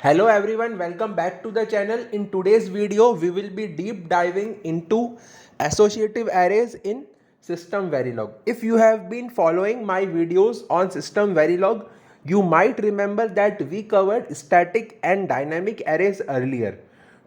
Hello everyone, welcome back to the channel. In today's video, we will be deep diving into associative arrays in System Verilog. If you have been following my videos on System Verilog, you might remember that we covered static and dynamic arrays earlier.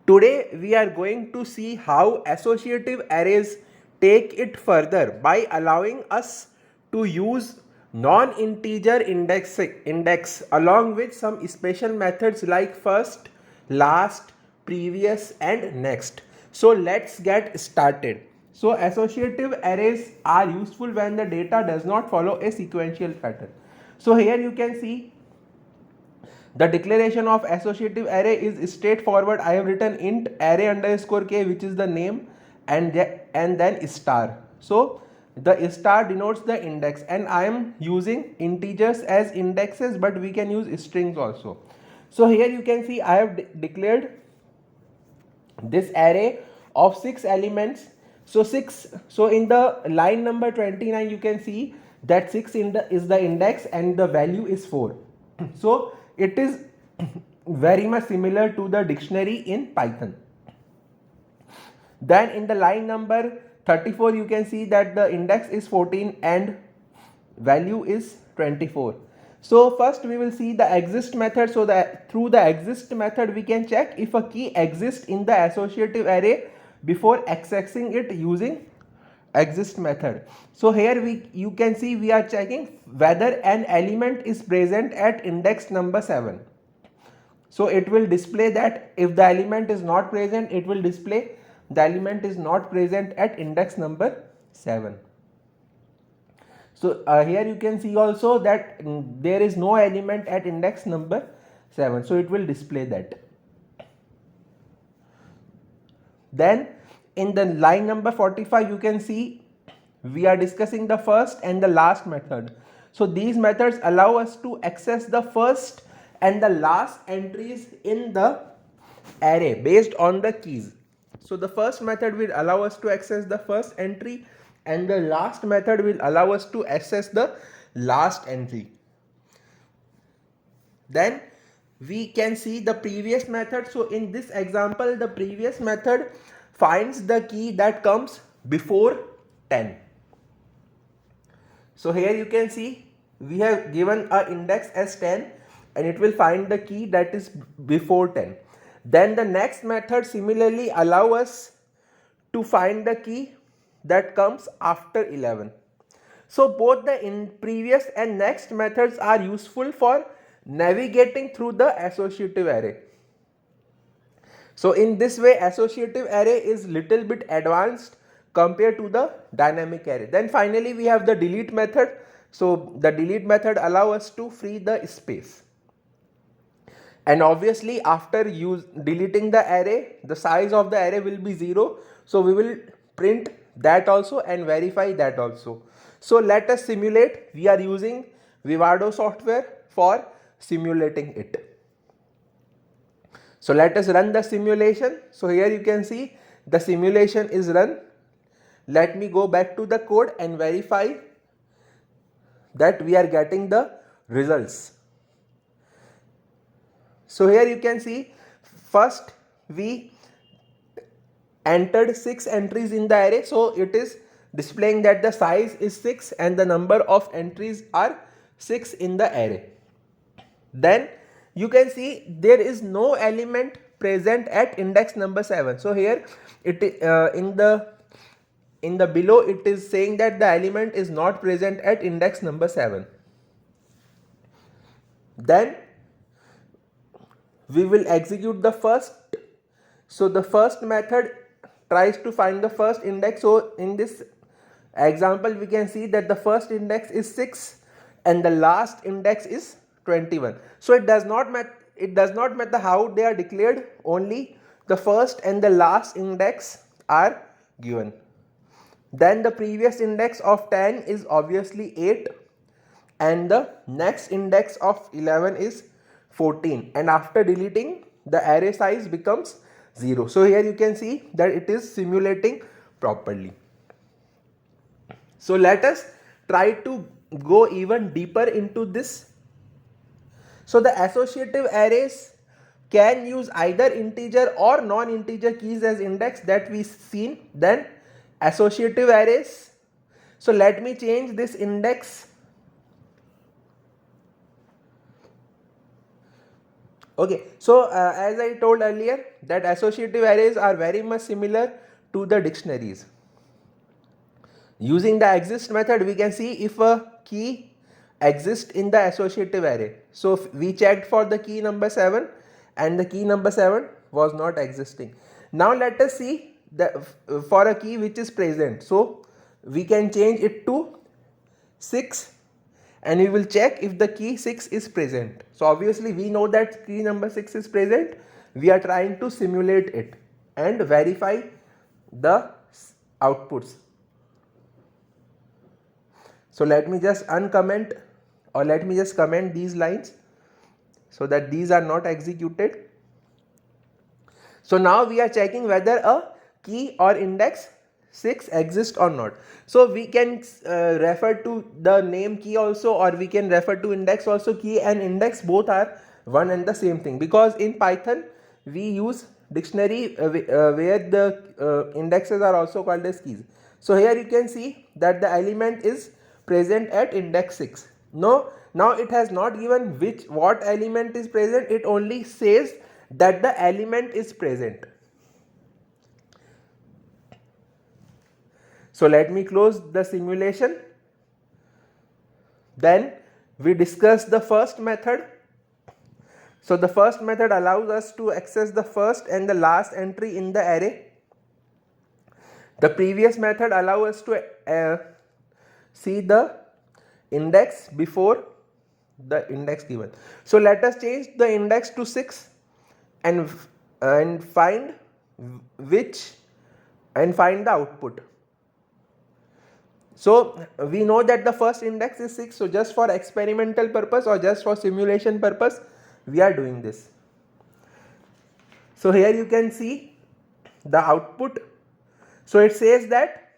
Today, we are going to see how associative arrays take it further by allowing us to use non-integer index along with some special methods like first, last, previous and next. So let's get started. So associative arrays are useful when the data does not follow a sequential pattern. So here you can see the declaration of associative array is straightforward. I have written int array underscore k, which is the name, and then star. So the star denotes the index, and I am using integers as indexes, but we can use strings also. So here you can see I have declared this array of 6 elements. So in the line number 29 you can see that 6 is the index and the value is 4. So it is very much similar to the dictionary in Python. Then in the line number 34 you can see that the index is 14 and value is 24. So first we will see the exist method. So that through the exist method we can check if a key exists in the associative array before accessing it using exist method. So here you can see we are checking whether an element is present at index number 7. So it will display that if the element is not present, it will display the element is not present at index number 7. So here you can see also that there is no element at index number 7. So it will display that. Then in the line number 45 you can see we are discussing the first and the last method. So these methods allow us to access the first and the last entries in the array based on the keys. So the first method will allow us to access the first entry and the last method will allow us to access the last entry. Then we can see the previous method. So in this example, the previous method finds the key that comes before 10. So here you can see we have given an index as 10 and it will find the key that is before 10. Then the next method similarly allow us to find the key that comes after 11. So both the previous and next methods are useful for navigating through the associative array. So in this way associative array is little bit advanced compared to the dynamic array. Then finally we have the delete method. So the delete method allow us to free the space. And obviously after deleting the array, the size of the array will be 0. So we will print that also and verify that also. So let us simulate. We are using Vivado software for simulating it. So let us run the simulation. So here you can see the simulation is run. Let me go back to the code and verify that we are getting the results. So here you can see first we entered 6 entries in the array. So it is displaying that the size is 6 and the number of entries are 6 in the array. Then you can see there is no element present at index number 7. So here it in the below it is saying that the element is not present at index number 7. Then we will execute the first. So the first method tries to find the first index. So in this example we can see that the first index is 6 and the last index is 21. So it does not matter how they are declared, only the first and the last index are given. Then the previous index of 10 is obviously 8 and the next index of 11 is 14, and after deleting the array size becomes 0. So here you can see that it is simulating properly. So let us try to go even deeper into this. So the associative arrays can use either integer or non-integer keys as index that we seen. Then associative arrays. So let me change this index. Okay, so as I told earlier that associative arrays are very much similar to the dictionaries. Using the exist method, we can see if a key exists in the associative array. So we checked for the key number 7 and the key number 7 was not existing. Now let us see the for a key which is present. So we can change it to 6 and we will check if the key 6 is present. So obviously we know that key number 6 is present. We are trying to simulate it and verify the outputs. So let me just uncomment, or let me just comment these lines so that these are not executed. So now we are checking whether a key or index 6 exists or not. So we can refer to the name key also, or we can refer to index also. Key and index both are one and the same thing, because in Python we use dictionary where the indexes are also called as keys. So here you can see that the element is present at index 6. Now it has not given what element is present, it only says that the element is present. So let me close the simulation. Then we discuss the first method. So the first method allows us to access the first and the last entry in the array. The previous method allows us to see the index before the index given. So let us change the index to 6 and find the output. So we know that the first index is 6. So just for experimental purpose or just for simulation purpose, we are doing this. So here you can see the output. So it says that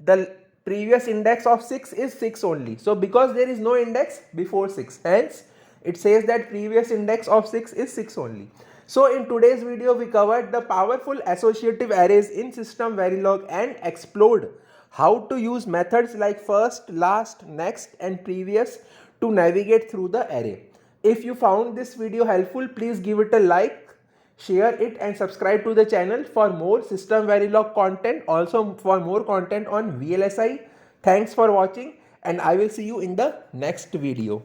the previous index of 6 is 6 only. So because there is no index before 6, hence it says that previous index of 6 is 6 only. So in today's video we covered the powerful associative arrays in System Verilog and explored how to use methods like first, last, next and previous to navigate through the array. If you found this video helpful, please give it a like, share it and subscribe to the channel for more System Verilog content, also for more content on VLSI. Thanks for watching and I will see you in the next video.